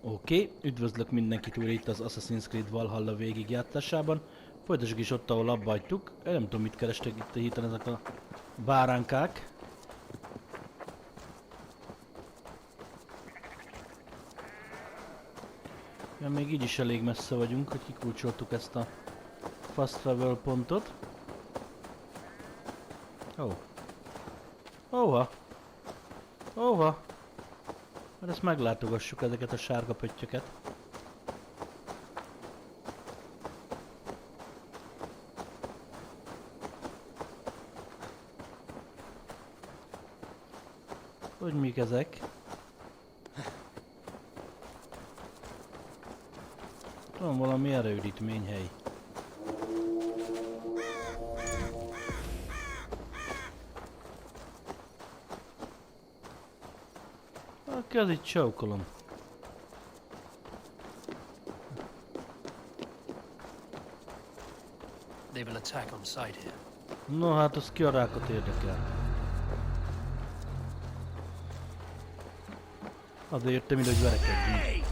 Oké, üdvözlök mindenkit újra itt az Assassin's Creed Valhalla végigjátszásában. Folytassuk is ott, ahol abba hagytuk. Én nem tudom, mit kerestek itt a héten ezek a báránkák. Ja, még így is elég messze vagyunk, hogy kikulcsoltuk ezt a fast travel pontot. Ó. Óha. Óha. Mert ezt meglátogassuk, ezeket a sárga pöttyöket. Hogy mik ezek? Van valami erődítményhely. Az itt csaukolom. They will attack on sight here. No hát az ki a rákot érdekel. Azért jöttem ide, hogy verekedjünk.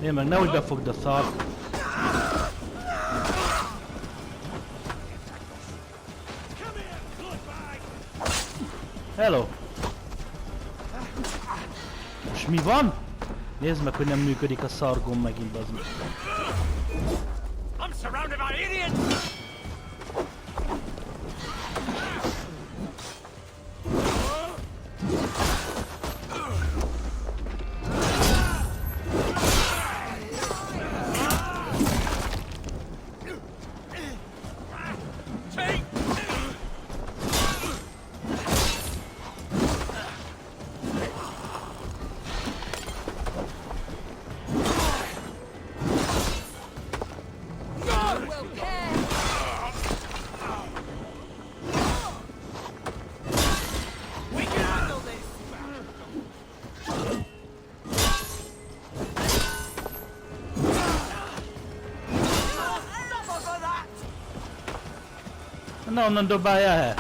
Én meg nehogy befogd a szart. Hello! És mi van? Nézd meg, hogy nem működik a szargom megint, az meg. I'm surrounded by idiots! Na, onnan dobálja el.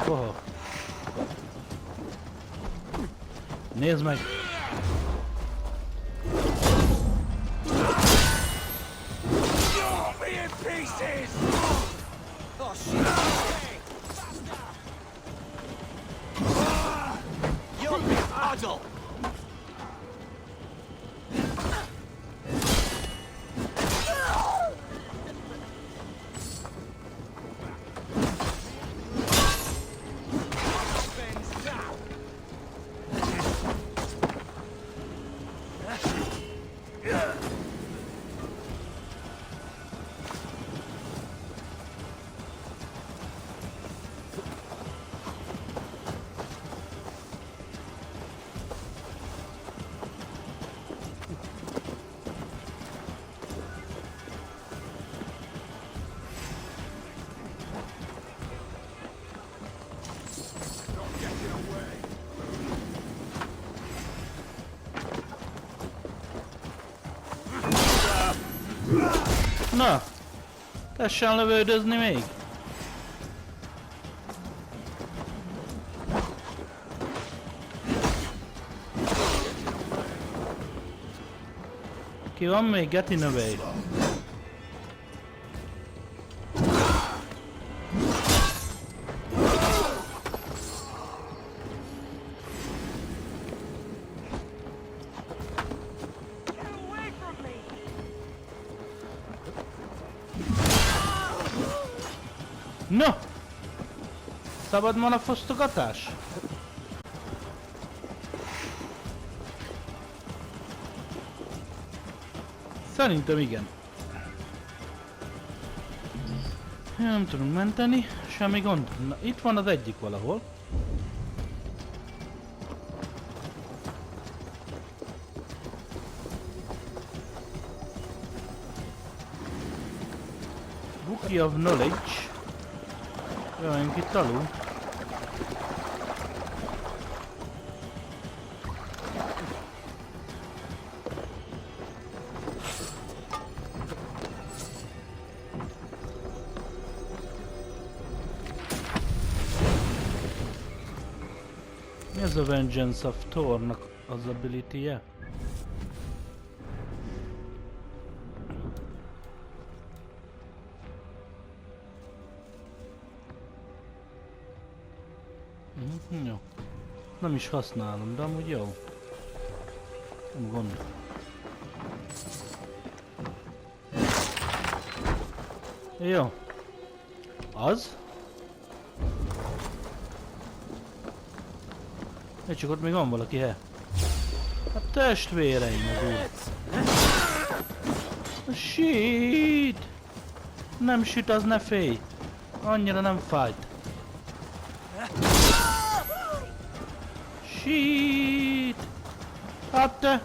Oho. Nézd meg. Na, tessen lövöldözni még. Ki van még? Get in away. No! Szabad van a fosztogatás? Szerintem igen. Nem tudunk menteni, semmi gond. Na, itt van az egyik valahol. Bookie of Knowledge. Jöjjünk itt alul. Mi az a Vengeance of Thornak az ability-je? Jó. Nem is használom, de amúgy jó. Nem gond. Jó. Az? Csak ott még van valaki, he? A testvéreim az úr. Shit! Nem süt, az ne félj! Annyira nem fájt. Shit! Hát te!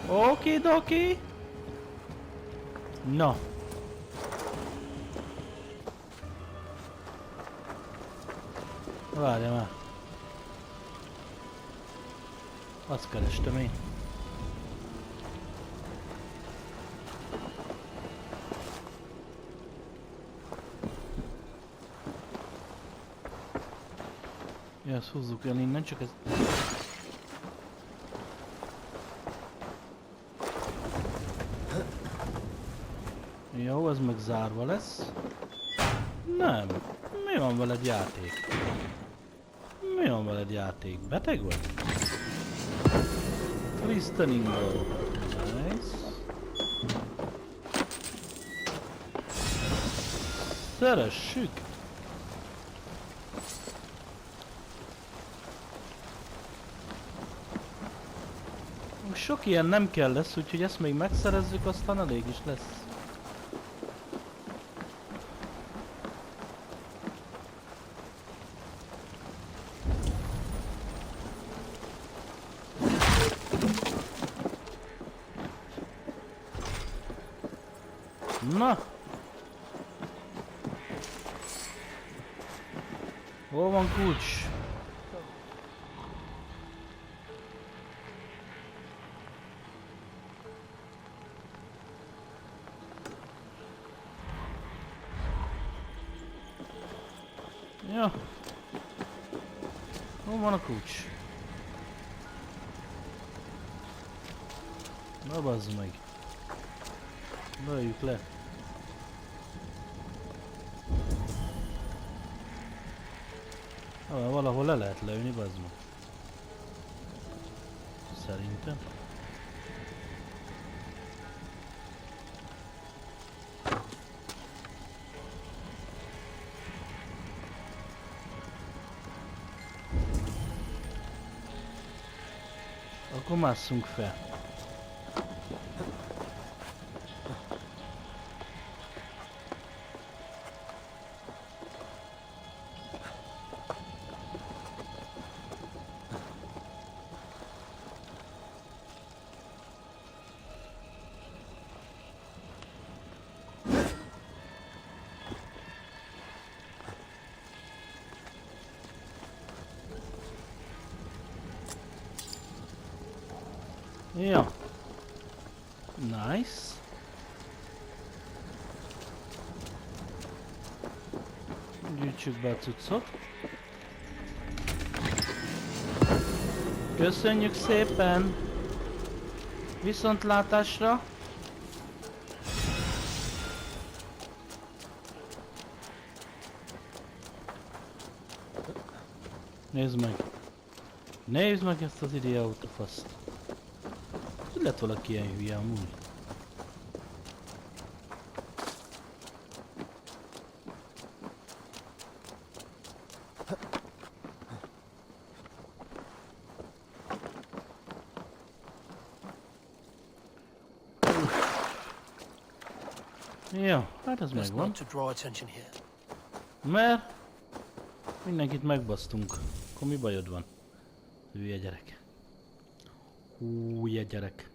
Okidoki. Na. Várjál már. Azt kerestem én. Ja, ezt húzzuk el innen, csak ez... Jó, ez meg zárva lesz. Nem. Mi van veled, játék? Mi van veled, játék? Beteg vagy? Listening. Nice. Szeressük. Sok ilyen nem kell lesz, úgyhogy ezt még megszerezzük, aztán elég is lesz. Na! Hol van kulcs? Ja. Hol van a kulcs? Na bazd meg. Lőjük le. Valahol le lehet lőni, bazd meg. Szerintem. Akkor másszunk fel. Ja. Nice. Gyűjtsük be a cuccot. Köszönjük szépen! Viszontlátásra! Nézd meg! Nézd meg ezt az idióta faszt! Hogy lett valaki ilyen hülye amúgy? Ja, hát ez Best megvan. not to draw attention here. Mert mindenkit megbasztunk. Akkor mi bajod van? Hülye gyerek. Hülye gyerek.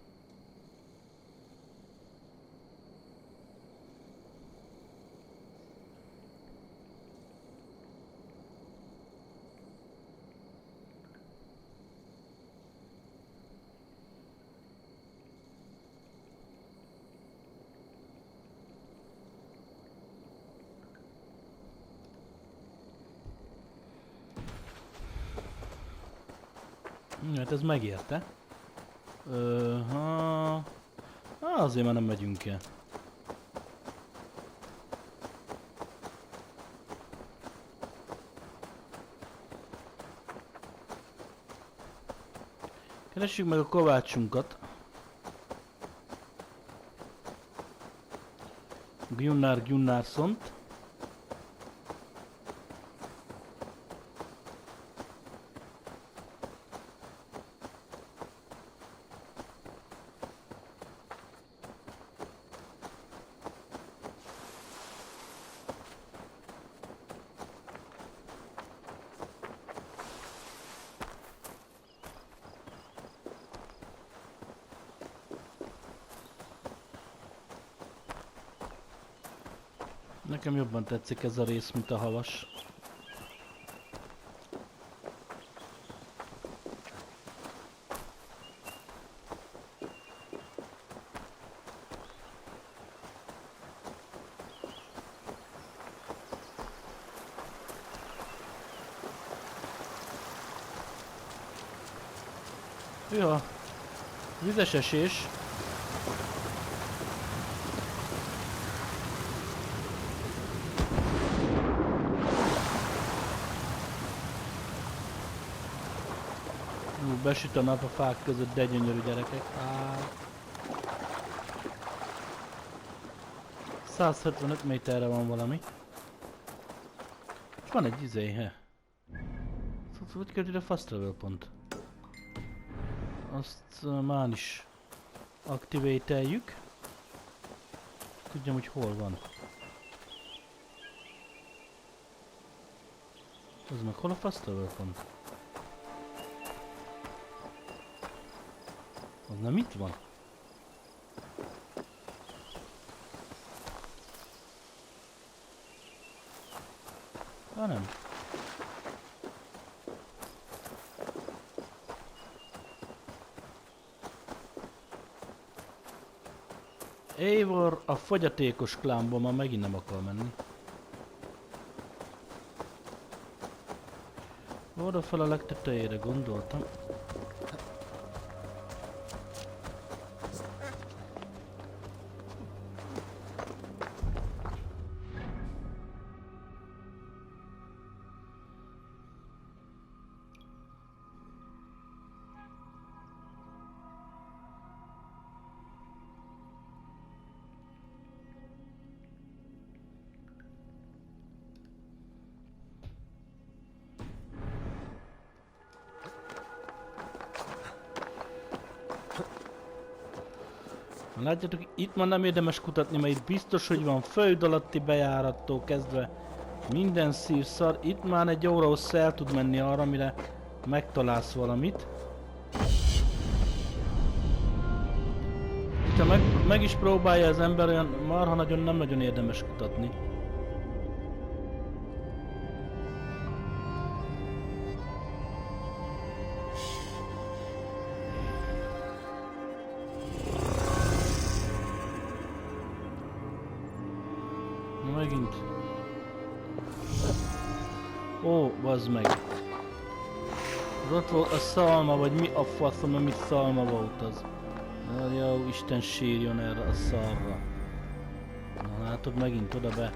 Hát ez megérte. Azért már nem megyünk el. Keressük meg a kovácsunkat. Gunnarszont. Nekem jobban tetszik ez a rész, mint a havas. Ja, vizes esés. Besüt a nap a fák között, de gyönyörű gyerekek. 175 méterre van valami. És van egy izéhe. Hogy kerül ide fast travel pont? Azt már is activate-eljük. Tudjam, hogy hol van. Az meg hol a fast travel pont? Az nem itt van? Nem. Eivor a fogyatékos klánból már megint nem akar menni. Oda fel a legtetejére gondoltam. Látjátok, itt már nem érdemes kutatni, mert itt biztos, hogy van föld alatti bejárattól kezdve minden szívszar. Itt már egy óra hosszá el tud menni arra, mire megtalálsz valamit. Ha meg is próbálja az ember, olyan marha nagyon nem nagyon érdemes kutatni. Megint. Ó, bazd meg. Az ott volt a szalma, vagy mi a faszom, ami szalma volt az. Jó, Isten sírjon erre a szarra. Na látod, megint oda be.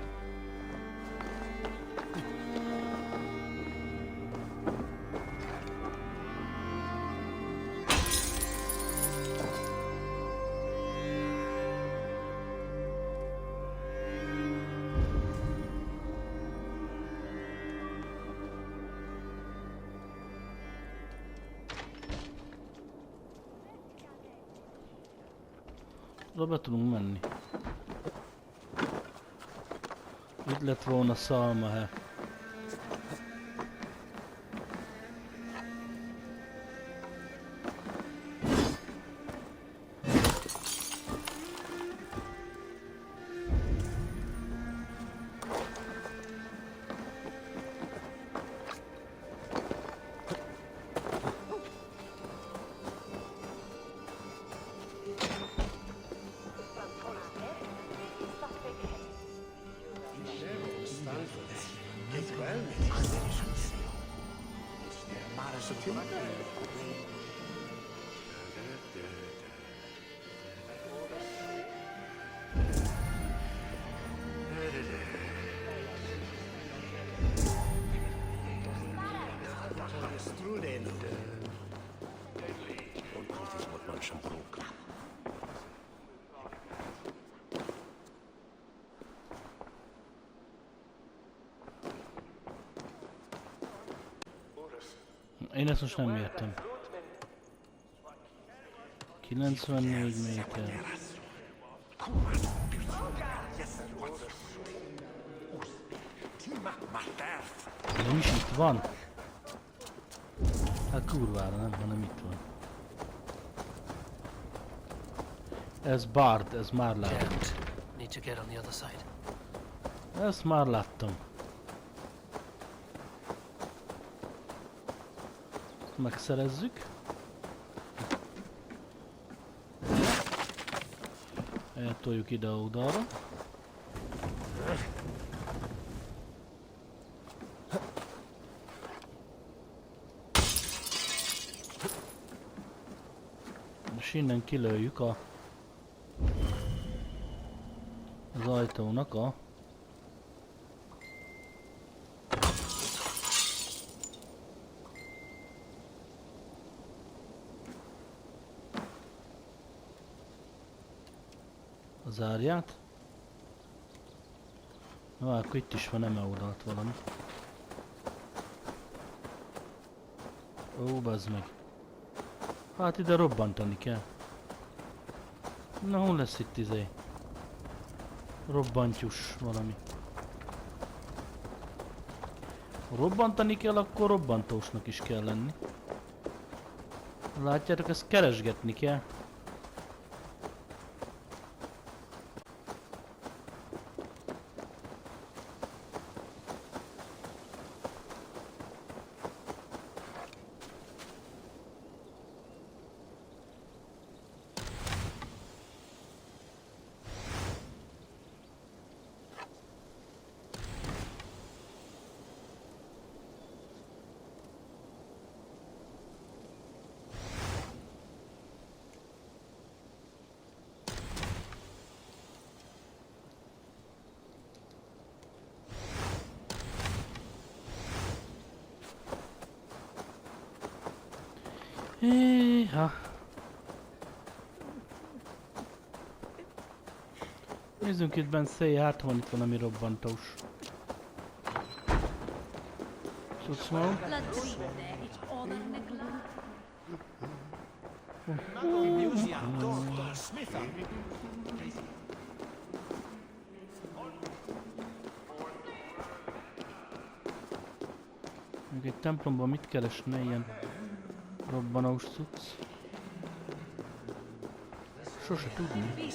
Oda be tudunk menni. Itt lett volna szalmahe. Én ezt most nem értem. 94 méter. Nem is itt van? Hát kurvára nem, hanem itt van. Ez Bard, ez már láttam. Ezt már láttam. Megszerezzük. Eltoljuk ide oldalra. És innen kilőjük az ajtónak a zárját. Na, akkor itt is van eme oldalt valami. Ó, bazd meg. Hát ide robbantani kell. Na, hol lesz itt izé? Robbantyús valami. Ha robbantani kell, akkor robbantósnak is kell lenni. Látjátok, ezt keresgetni kell. Éha. Nézzünk itt bent széj, hát van itt valami robbantós. Tudsz ma? Még egy templomban mit keresne ilyen robbanós cucc? Sose tudni.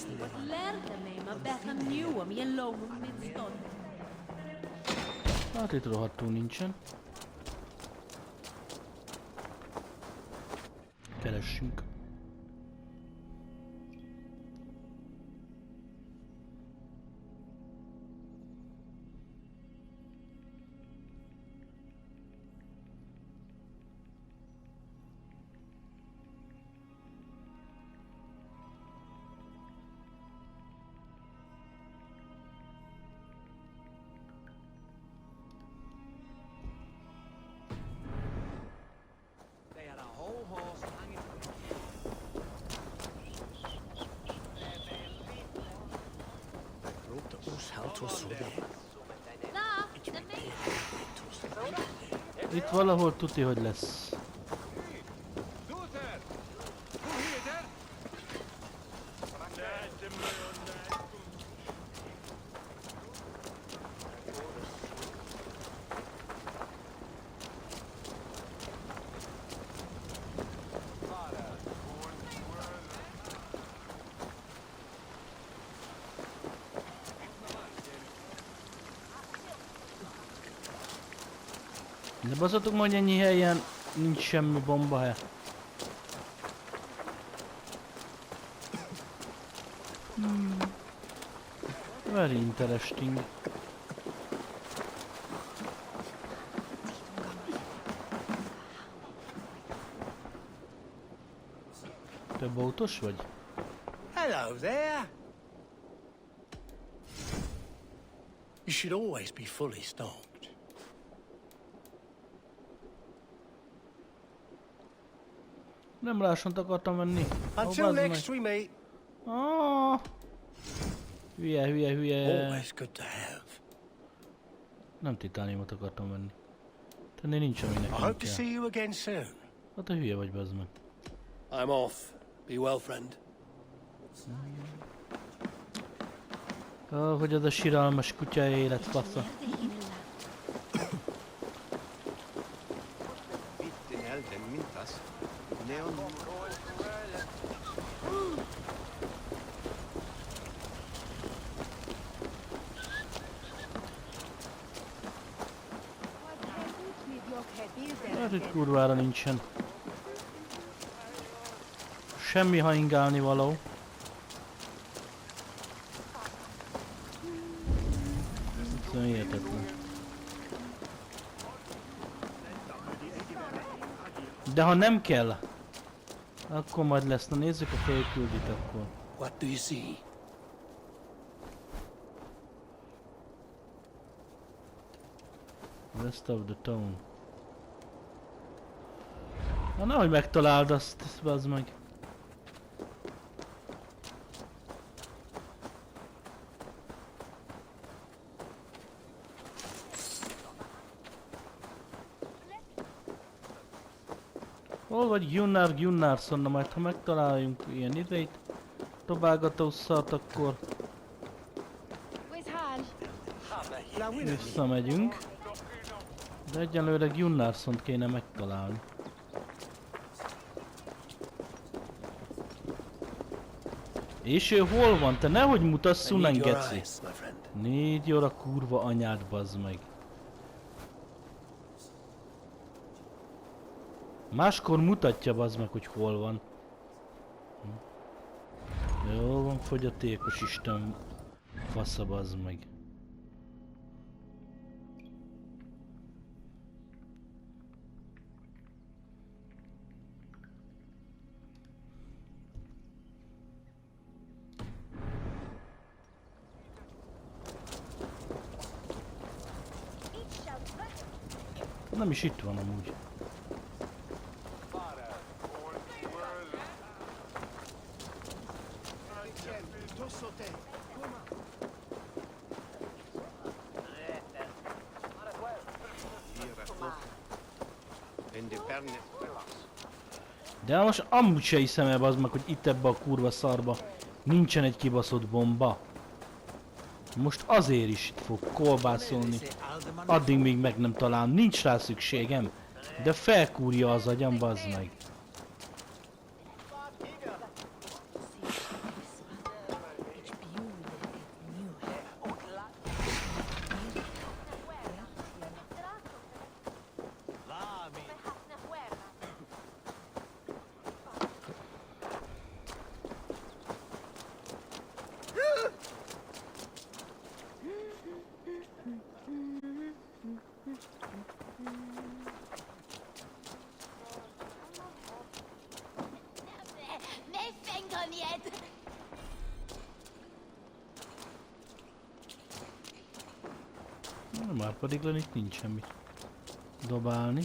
Hát itt rohadtul nincsen. Keressünk. Itt valahol tuti, hogy lesz. De bazatok, hogy ennyi helyen nincs semmi bomba. Very interesting. Te bótos vagy? Hello there. You should always be fully stocked. Nem lássan akartam venni. Until next we meet. Hülye. Always good to have. Nem titániumot akartam venni. Tenni nincs, ami I nekem hope to kell. see you again soon. Hát te hülye vagy, bazd meg. I'm off. Be well, friend. Hogy az a siralmas kutyája élet fasza. Hát itt kurvára nincsen. Semmi haingálni való. Ez hihetetlen. De ha nem kell, akkor majd lesz. Na nézzük a fölküldit akkor. What do you see? Rest of the town. Na nehogy megtaláld azt, bazd meg. Hol vagy Gunnarsson, na majd ha megtaláljunk ilyen idejét, dobálgató szart, akkor visszamegyünk. De egyelőre Gunnarssont kéne megtalálni. És ő hol van? Te nehogy mutassz, Sunan geci. Négy óra kurva anyád, bazd meg. Máskor mutatja, bazd meg, hogy hol van. Jó van, fogyatékos Isten fasza, bazd meg. Nem is itt van amúgy. De most amúgy se hiszem el, bazd meg, hogy itt ebbe a kurva szarba nincsen egy kibaszott bomba. Most azért is itt fog kolbászolni, addig még meg nem talál, nincs rá szükségem, de felkúrja az agyam, bazd meg. Már pedig itt nincs semmit dobálni.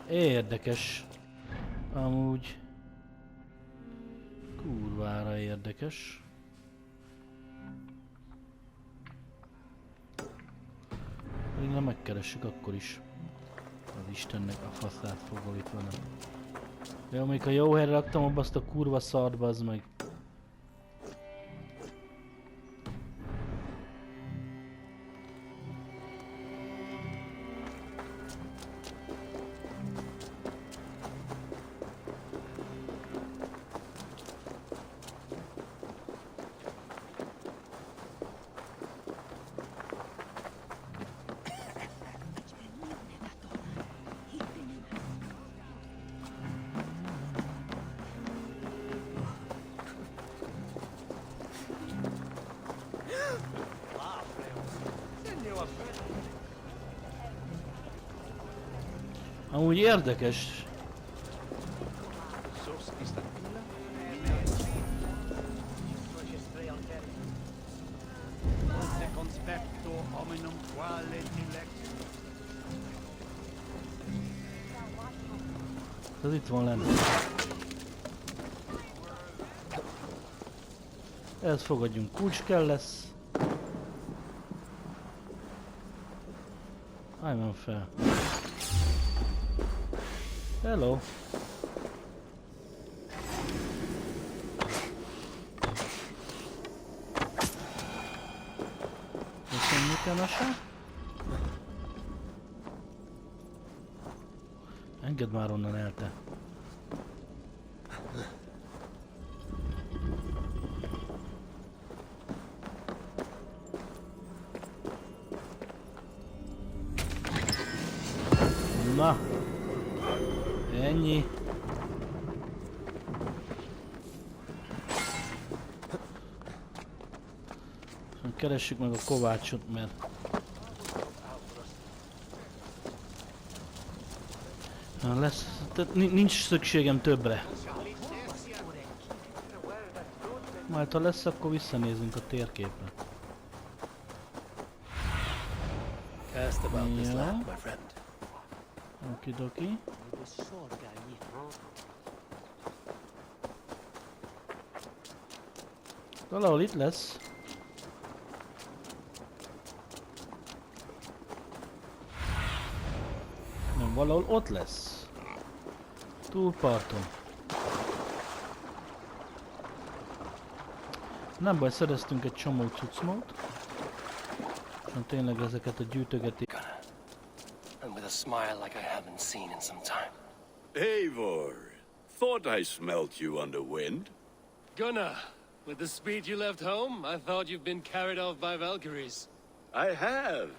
Érdekes. Amúgy kurvára érdekes. Még nem megkeressük akkor is. Az Istennek a faszát fogol itt van. De amíg a jó helyre raktam abba azt a kurva szart, bazd meg. Amúgy érdekes. Ez itt van lenne. Ehhez fogadjunk, kulcs kell lesz. Állj fel. Hello. Köszönjük el mese. Engedd már onnan el te. Na. Ennyi. Keressük meg a kovácsot, mert lesz, nincs szükségem többre. Majd ha lesz, akkor visszanézünk a térképre. Ja. Okidoki. Valahol itt lesz. Nem, valahol ott lesz. Túlparton. Nem baj, szereztünk egy csomó cuccmót. És tényleg ezeket a gyűjtögetik. Gunnar, and with a smile like I haven't seen in some time. Eivor, thought I smelt you on the wind. Gunnar, with the speed you left home, I thought you've been carried off by Valkyries. I have.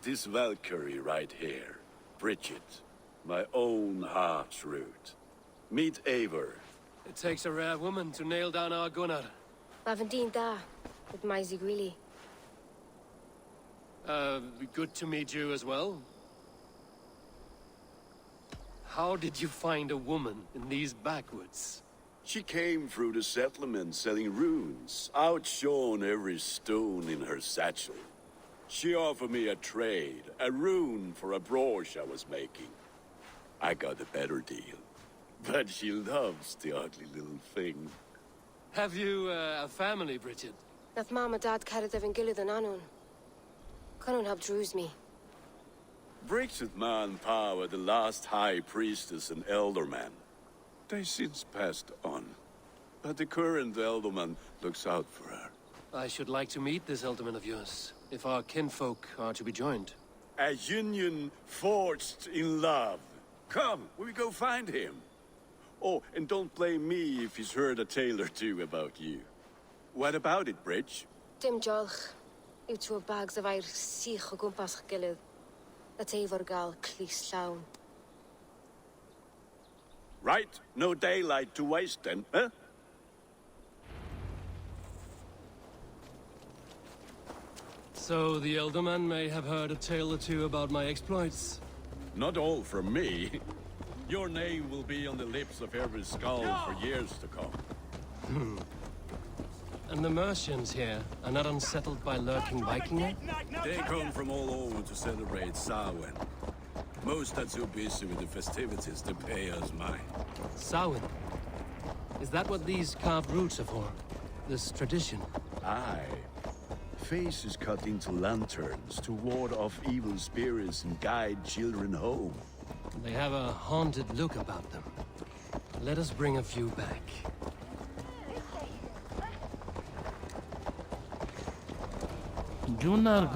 This Valkyrie right here, Bridget, my own heart's root. Meet Eivor. It takes a rare woman to nail down our Gunnar. Lavandine da, with my Zigrili. Good to meet you as well. How did you find a woman in these backwoods? She came through the settlement selling runes, outshone every stone in her satchel. She offered me a trade, a rune for a brooch I was making. I got a better deal. But she loves the ugly little thing. Have you a family, Bridget? Nath mama dad carried evan gilid an anun. Cannon have drews me. Bridget Man Power, the last high priestess and elderman. They since passed on. But the current elderman looks out for her. I should like to meet this elderman of yours, if our kinfolk are to be joined. A union forged in love. Come, we go find him. Oh, and don't blame me if he's heard a tale or two about you. What about it, Bridge? Dim jolch. You two bags of air sich o gwmpas gilid. That Eivor gal clis llawn. Right, no daylight to waste then, huh? So the elderman may have heard a tale or two about my exploits. Not all from me. Your name will be on the lips of every skull for years to come. And the Mercians here are not unsettled by lurking Vikinger? They come from all over to celebrate Samhain. Most are too busy with the festivities to pay us mind. Samhain? Is that what these carved roots are for? This tradition? Aye. Faces cut into lanterns to ward off evil spirits and guide children home. They have a haunted look about them. Let us bring a few back. Gunnar.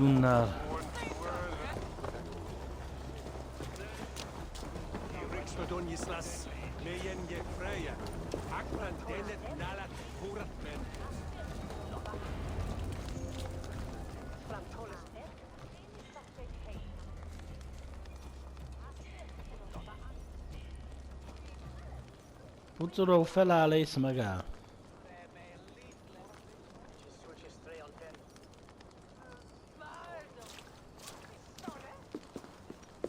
Pucoló feláll és megáll.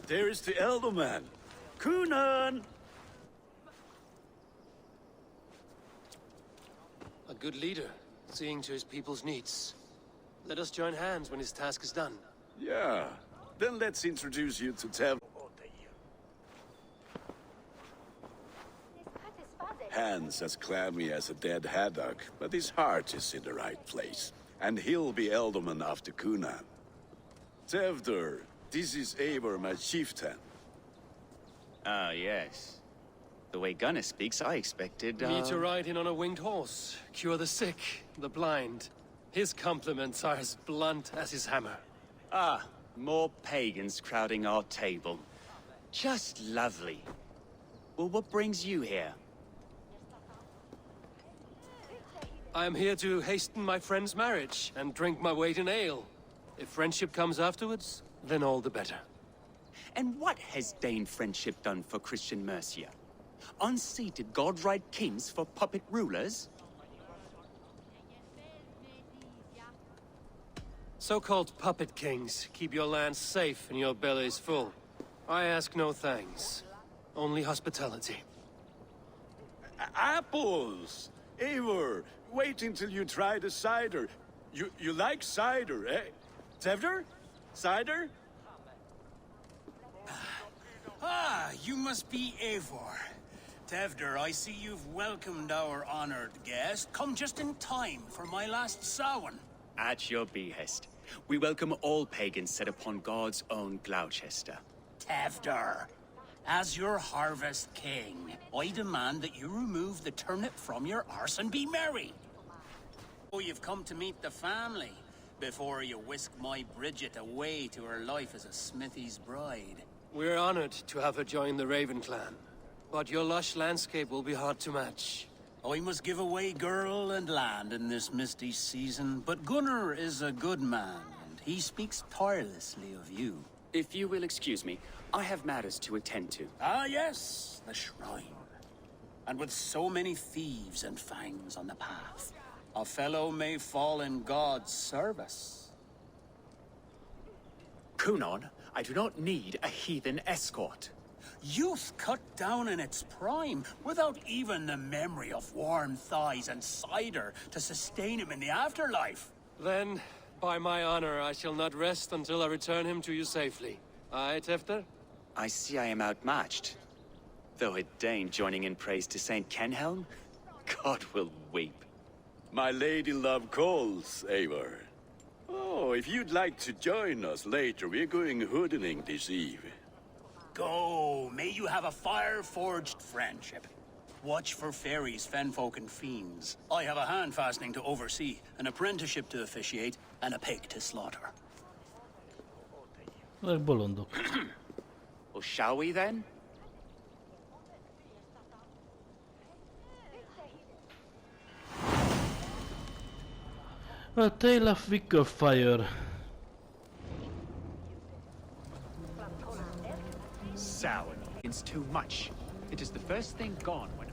There is the elder man. Gunnar! A good leader, seeing to his people's needs. Let us join hands when his task is done. Yeah. Then let's introduce you to Tev. Hands as clammy as a dead haddock, but his heart is in the right place. And he'll be Ealdorman after Gunnar. Tevder, this is Eivor, my chieftain. Ah, yes. The way Gunnar speaks, I expected, Me to ride in on a winged horse, cure the sick, the blind. His compliments are as blunt as his hammer. Ah, more pagans crowding our table. Just lovely. Well, what brings you here? I am here to hasten my friend's marriage and drink my weight in ale. If friendship comes afterwards, then all the better. And what has Dane friendship done for Christian Mercia? Unseated god-right kings for puppet rulers? So-called puppet kings keep your lands safe and your bellies full. I ask no thanks, only hospitality. Apples! Eivor, wait until you try the cider. You like cider, eh? Tevder? Cider? Ah, you must be Eivor. Tevder, I see you've welcomed our honored guest. Come just in time for my last Samhain. At your behest. We welcome all pagans set upon God's own Gloucester. Tevder, as your harvest king, I demand that you remove the turnip from your arse and be merry. Oh, you've come to meet the family before you whisk my Bridget away to her life as a smithy's bride. We're honored to have her join the Raven clan, but your lush landscape will be hard to match. I must give away girl and land in this misty season, but Gunnar is a good man, and he speaks tirelessly of you. If you will excuse me, I have matters to attend to. Ah, yes, the shrine. And with so many thieves and fangs on the path, a fellow may fall in God's service. Kunon, I do not need a heathen escort. Youth cut down in its prime, without even the memory of warm thighs and cider to sustain him in the afterlife. Then, by my honor, I shall not rest until I return him to you safely. Aye, Tefter? I see I am outmatched. Though a Dane joining in praise to Saint Kenhelm, God will weep. My lady love calls, Eivor. Oh, if you'd like to join us later, we're going hoodening this eve. Go, may you have a fire-forged friendship. Watch for fairies, fenfolk, and fiends. I have a hand fastening to oversee, an apprenticeship to officiate, and a pig to slaughter. Ezek bolondok. Well, shall we then? A Tale of Wicker Fire. Sour. It's too much. It is the first thing gone when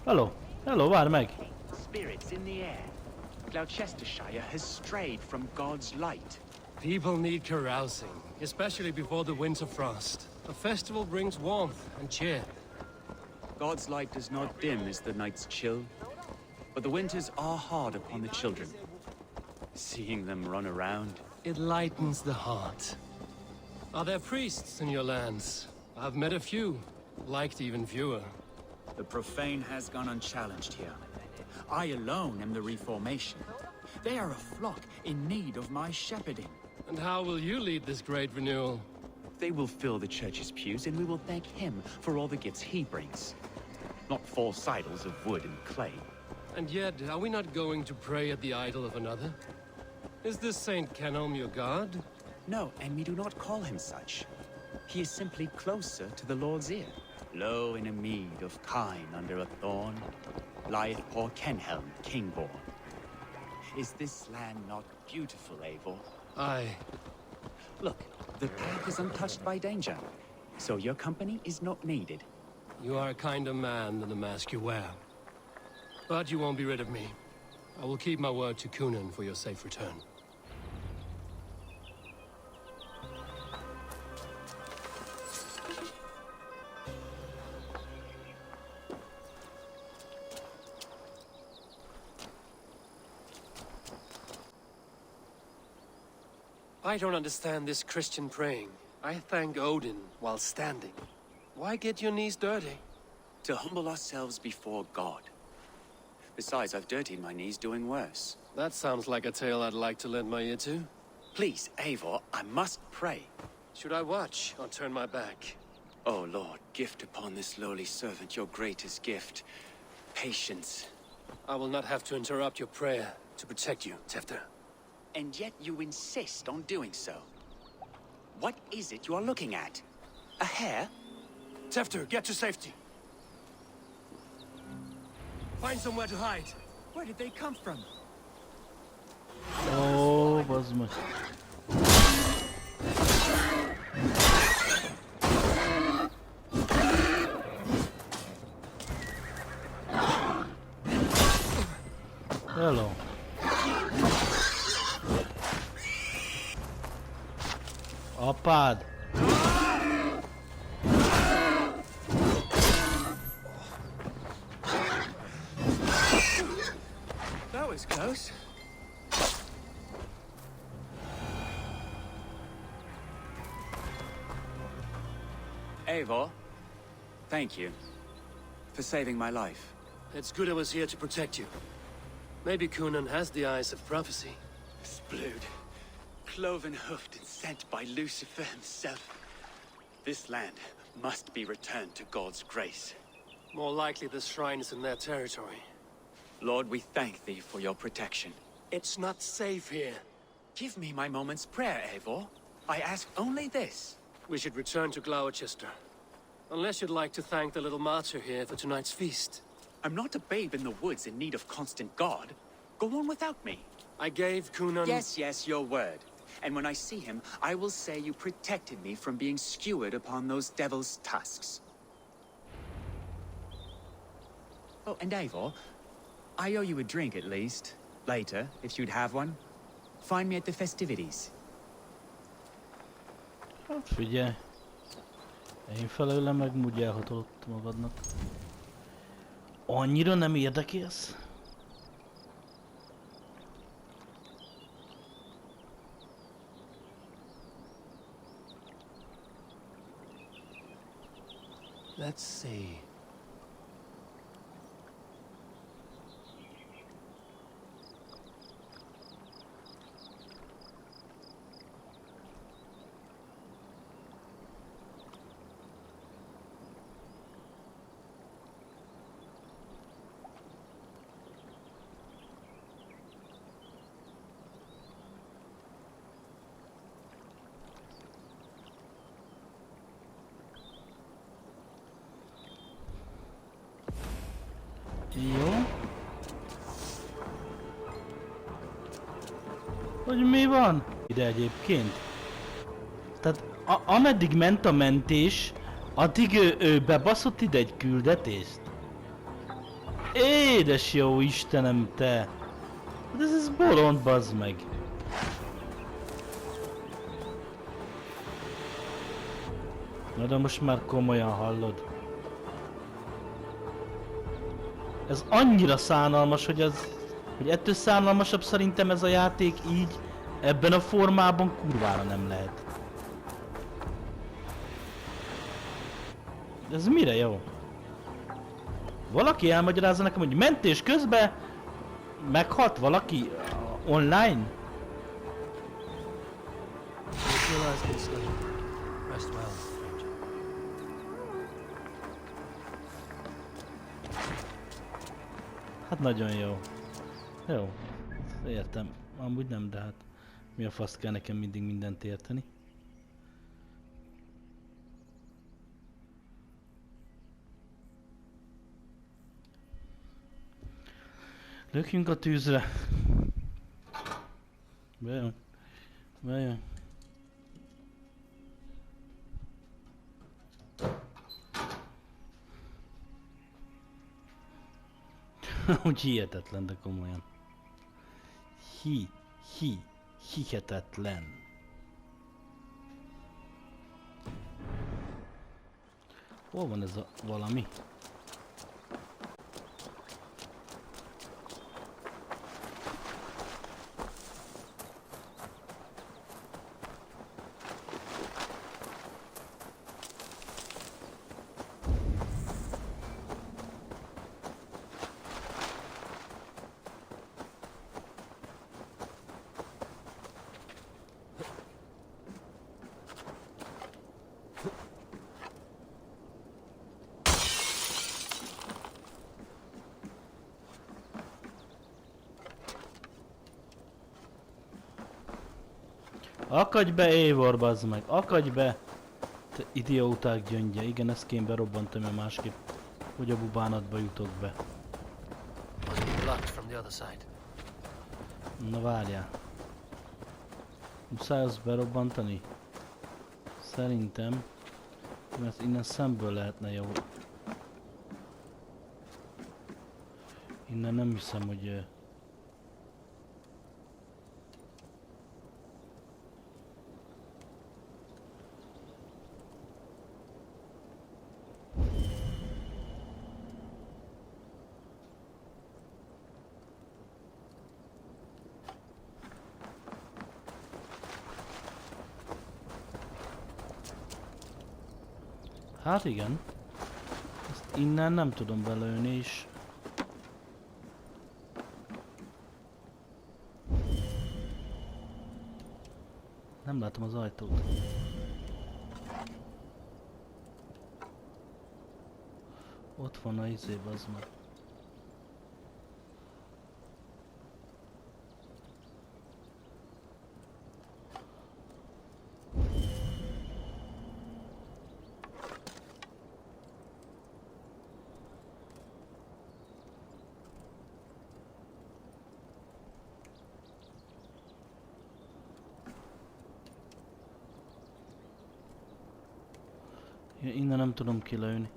Hello. Hello, várj meg. spirits in the air. Gloucestershire has strayed from God's light. People need carousing, especially before the winter frost. A festival brings warmth and cheer. God's light does not dim as the nights chill, but the winters are hard upon the children. Seeing them run around. It lightens the heart. Are there priests in your lands? I've met a few, liked even fewer. The profane has gone unchallenged here. I alone am the reformation. They are a flock in need of my shepherding. And how will you lead this great renewal? They will fill the church's pews, and we will thank him for all the gifts he brings. Not false idols of wood and clay. And yet, are we not going to pray at the idol of another? Is this Saint Kenelm your god? No, and we do not call him such. He is simply closer to the Lord's ear. Low in a mead of kine under a thorn, lieth poor Kenhelm, king-born. Is this land not beautiful, Eivor? Aye. Look, the path is untouched by danger, so your company is not needed. You are a kinder man than the mask you wear. But you won't be rid of me. I will keep my word to Kunan for your safe return. I don't understand this Christian praying. I thank Odin while standing. Why get your knees dirty? To humble ourselves before God. Besides, I've dirtied my knees doing worse. That sounds like a tale I'd like to lend my ear to. Please, Eivor, I must pray. Should I watch or turn my back? Oh Lord, gift upon this lowly servant your greatest gift. Patience. I will not have to interrupt your prayer to protect you, Tefter. And yet you insist on doing so. What is it you are looking at? A hare? Tefter, get to safety. Find somewhere to hide. Where did they come from? Ó, bazd meg. Hello. Apád. That was close. Eivor, thank you for saving my life. It's good I was here to protect you. Maybe Gunnar has the eyes of prophecy. Splood, cloven-hoofed and sent by Lucifer himself. This land must be returned to God's grace. More likely the shrine is in their territory. Lord, we thank thee for your protection. It's not safe here. Give me my moment's prayer, Eivor. I ask only this. We should return to Gloucester. Unless you'd like to thank the little martyr here for tonight's feast. I'm not a babe in the woods in need of constant guard. Go on without me. I gave Gunnar... Yes, your word. And when I see him, I will say you protected me from being skewered upon those devil's tusks. Oh, and Eivor, I owe you a drink at least. Later, if you'd have one. Find me at the festivities. Hát figyelj. Én felőlem meg úgy elhatolott magadnak. Annyira nem érdekelsz? Let's see. Jó. Hogy mi van? Ide egyébként. Tehát ameddig ment a mentés, addig ő bebaszott ide egy küldetést. Édes jó Istenem te! Hát ez bolond, bazd meg. Na de most már komolyan hallod. Ez annyira szánalmas, hogy ettől szánalmasabb szerintem ez a játék így, ebben a formában kurvára nem lehet. Ez mire jó? Valaki elmagyarázza nekem, hogy mentés közben meghalt valaki online? Rest well, stranger. Hát nagyon jó. Jó. Értem. Amúgy nem, de hát mi a fasz kell nekem mindig mindent érteni. Lökjünk a tűzre. Bejön. Bejön. Úgy hihetetlen, de komolyan. Hihetetlen. Hol van ez a valami? Akadj be, Eivor, bazd meg! Akadj be! Te idióták gyöngye. Igen, ezt kéne berobbantani, mert másképp hogy a bubánatba jutok be. Must be blocked from the other side. Na várjál. Muszáj azt berobbantani? Szerintem. Mert innen szemből lehetne jó. Innen nem hiszem, hogy... Hát igen. Ezt innen nem tudom belőni is. Nem látom az ajtót. Ott van a izé, bazd meg. Innen nem tudom kilőni.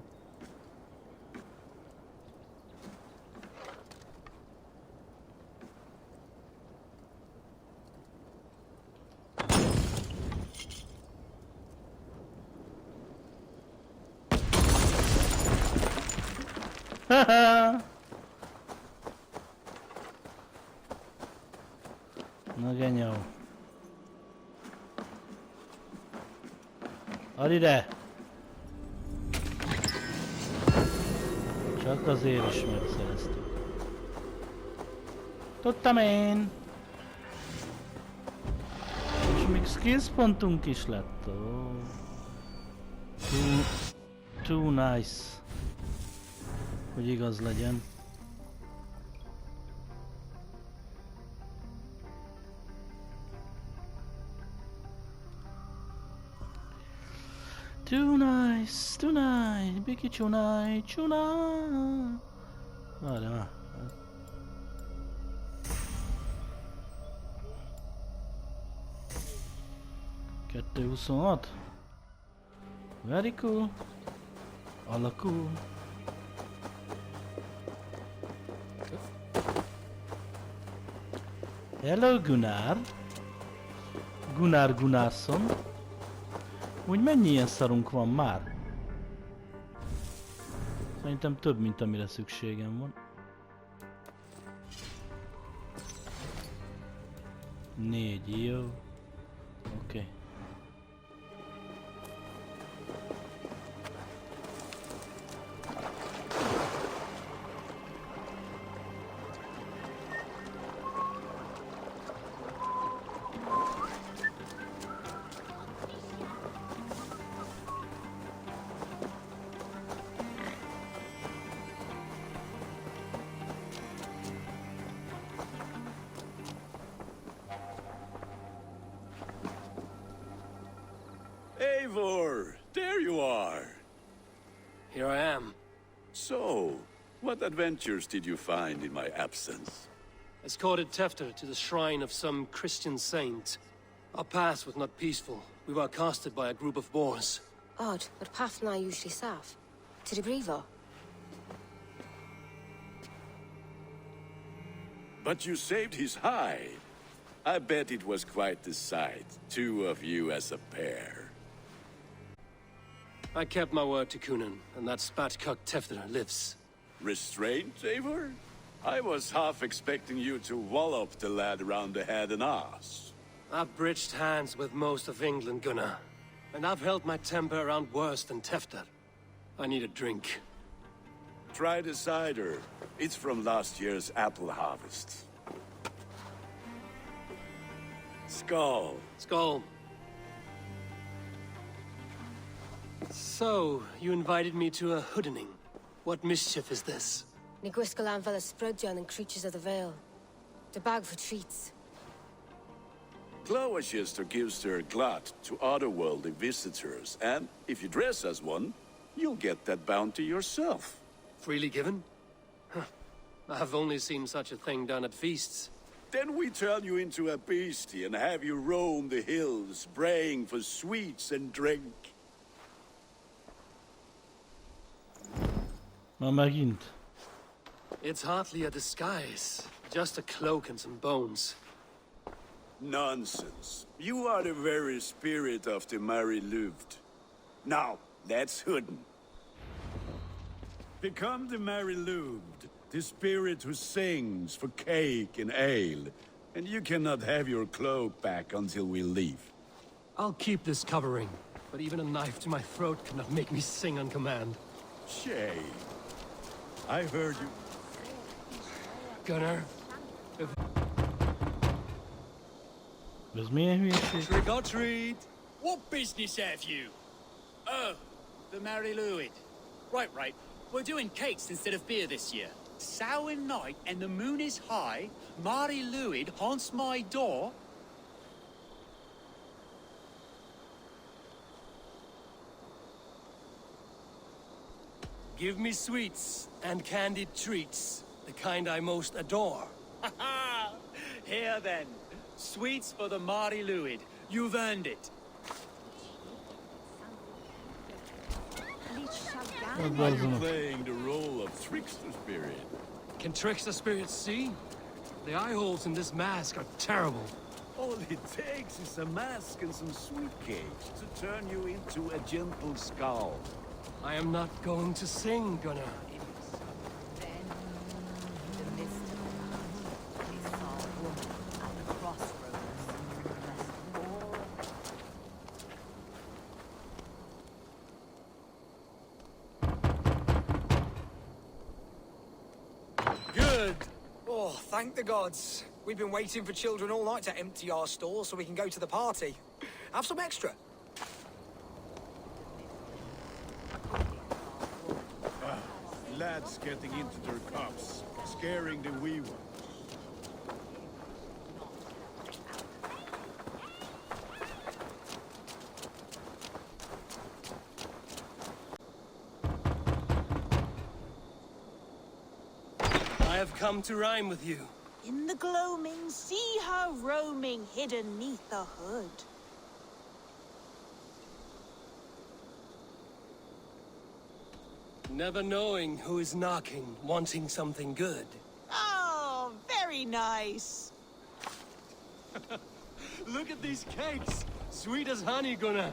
Na genyó. Add ide! Csak azért is megszereztük. Tudtam én! És még skills pontunk is lett. Oh. Too nice. Hogy igaz legyen. Too nice, Biki Chunai, Chuna. Várj már. 226. Very cool. Alakul. Hello Gunnar. Gunnarsson. Úgy mennyi ilyen szarunk van már? Szerintem több, mint amire szükségem van. 4, jó. Oké. Eivor, there you are. Here I am. So, what adventures did you find in my absence? Escorted Tefter to the shrine of some Christian saint. Our path was not peaceful. We were accosted by a group of boars. Odd, but path na usually safe. To the Brevo. But you saved his hide. I bet it was quite the sight, two of you as a pair. I kept my word to Kunan, and that spatcock Tefter lives. Restraint, Eivor? I was half expecting you to wallop the lad around the head and ass. I've bridged hands with most of England, Gunnar. And I've held my temper around worse than Tefter. I need a drink. Try the cider. It's from last year's apple harvest. Skull. Skull. So, you invited me to a hoodening. What mischief is this? Ni gwisgal anfel y Sprudjan and creatures of the Vale. The bag for treats. Gloucester gives their glut to otherworldly visitors, and if you dress as one, you'll get that bounty yourself. Freely given? Huh. I've only seen such a thing done at feasts. Then we turn you into a beastie and have you roam the hills, braying for sweets and drink. Na megint. It's hardly a disguise. Just a cloak and some bones. Nonsense. You are the very spirit of the Mary Louved. Now, let's hoodin. Become the Mary Louved, the spirit who sings for cake and ale, and you cannot have your cloak back until we leave. I'll keep this covering, but even a knife to my throat cannot make me sing on command. Shame. I heard you. Gunnar, Ez milyen hülyeség? trick or treat! What business have you? Oh, the Mary Louid. Right. We're doing cakes instead of beer this year. Samhain night and the moon is high. Mary Louid haunts my door. Give me sweets and candied treats, the kind I most adore. Here then, sweets for the Mary Louid. You've earned it. Az Are you azon. playing the role of trickster spirit? Can trickster spirits see? The eye holes in this mask are terrible. All it takes is a mask and some sweet cakes to turn you into a gentle skull. I am not going to sing, Gunnar. Good! Oh, thank the gods. We've been waiting for children all night to empty our stalls so we can go to the party. Have some extra. Lads getting into their cups, scaring the wee ones. I have come to rhyme with you. In the gloaming, see her roaming hidden neath the hood. Never knowing who is knocking, wanting something good. Oh, very nice. Look at these cakes! Sweet as honey, Gunnar.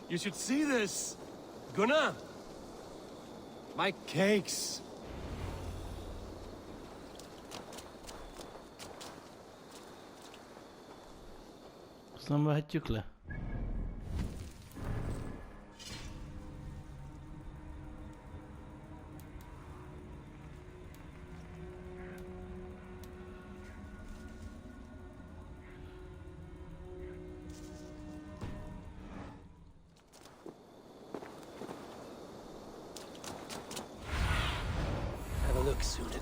You should see this. Gunnar! My cakes. Azt nem vehetjük le? Have a look, Sunan.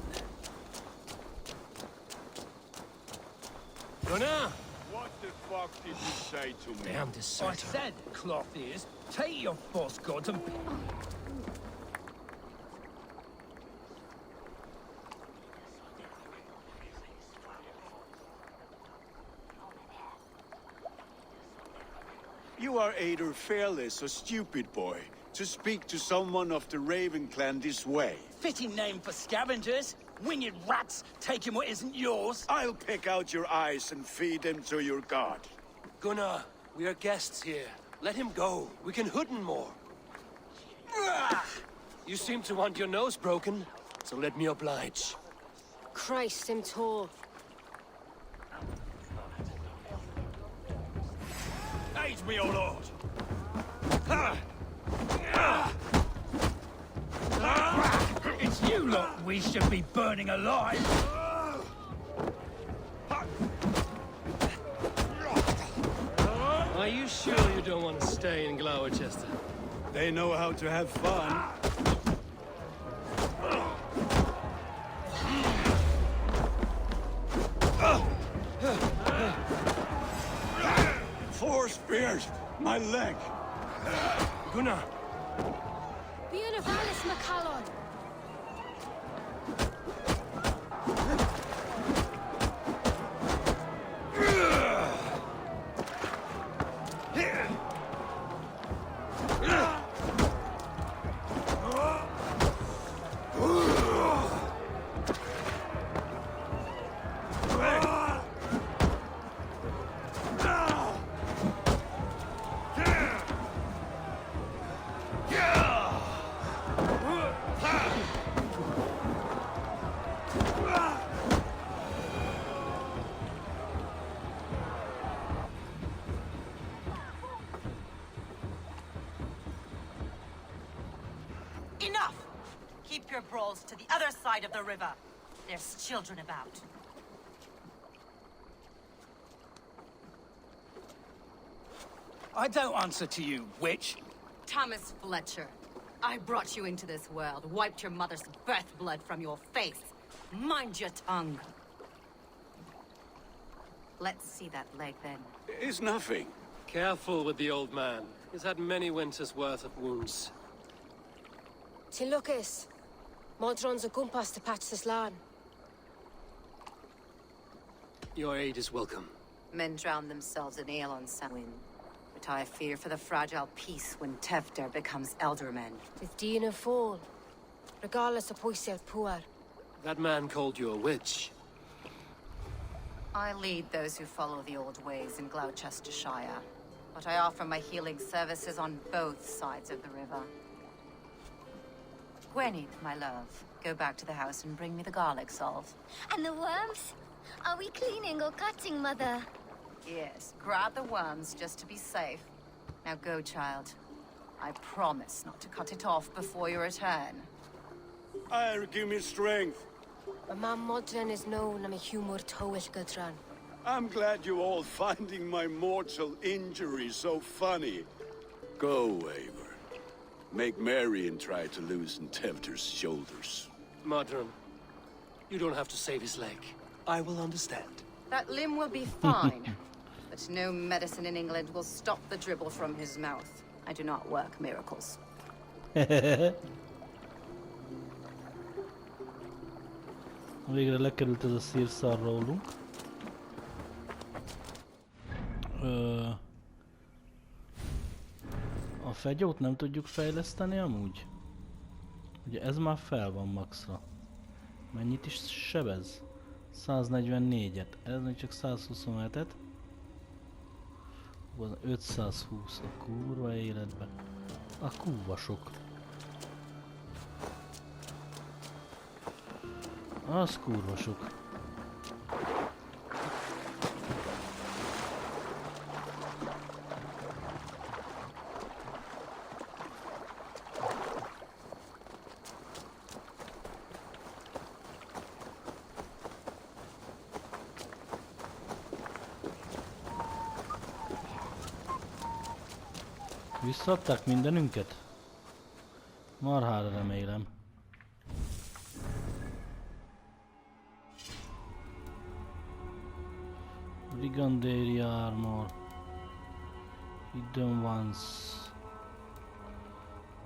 Gunnar! What the fuck did you say to me? Damn deserter. said, cloth ears, take your false gods and... You are either fearless or stupid, boy, to speak to someone of the Raven clan this way. Fitting name for scavengers. Winged rats taking what isn't yours. I'll pick out your eyes and feed them to your god. Gunnar, we are guests here. Let him go. We can hoodin more. You seem to want your nose broken, so let me oblige. Christ him tall. Aid me, O Lord. It's you lot we should be burning alive. Are you sure you don't want to stay in Gloucester? They know how to have fun. spears! My leg! Gunnar! Bíon a bhalas McCallon. Enough! Keep your brawls to the other side of the river. There's children about. I don't answer to you, witch. Thomas Fletcher, I brought you into this world, wiped your mother's birth blood from your face. Mind your tongue. Let's see that leg then. It's nothing. Careful with the old man. He's had many winters' worth of wounds. Till Lucas. Modron's a gumpas to patch this land. Your aid is welcome. Men drown themselves in ale on Samhain. But I fear for the fragile peace when Tevder becomes eldermen. With Dean and fall. Regardless of Poisel Puar. That man called you a witch. I lead those who follow the old ways in Gloucestershire. But I offer my healing services on both sides of the river. Gwenny, my love, go back to the house and bring me the garlic salve. And the worms? Are we cleaning or cutting, Mother? Yes, grab the worms just to be safe. Now go, child. I promise not to cut it off before your return. Give me strength. My mam Modron is known am a humor towel Gudran. I'm glad you all finding my mortal injury so funny. Go, Eivor. Make merry and try to loosen Tevder's shoulders. Modron, you don't have to save his leg. I will understand. That limb will be fine. But no medicine in England will stop the dribble from his mouth. I do not work miracles. Végre lekerült ez a szírszar rólunk. A fegyót nem tudjuk fejleszteni amúgy? Ugye ez már fel van maxra. Mennyit is sebez? 144-et. Ez még csak 127-et. 520 a kurva életbe. A kúvasok. Az kurvasok. Visszaadták mindenünket? Marhára remélem. Brigandary armor. Hidden ones.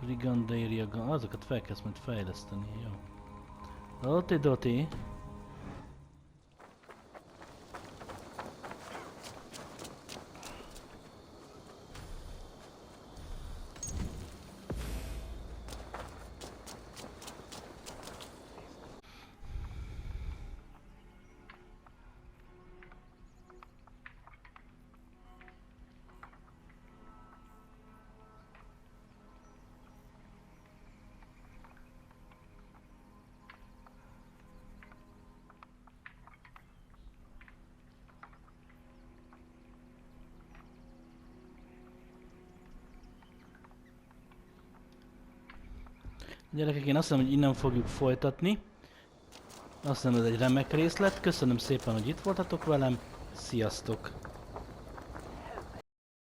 Brigandary gun. Azokat fel kell majd fejleszteni, jó. Doti. Gyerekek, én azt hiszem, hogy innen fogjuk folytatni. Azt hiszem, ez egy remek részlet. Köszönöm szépen, hogy itt voltatok velem. Sziasztok!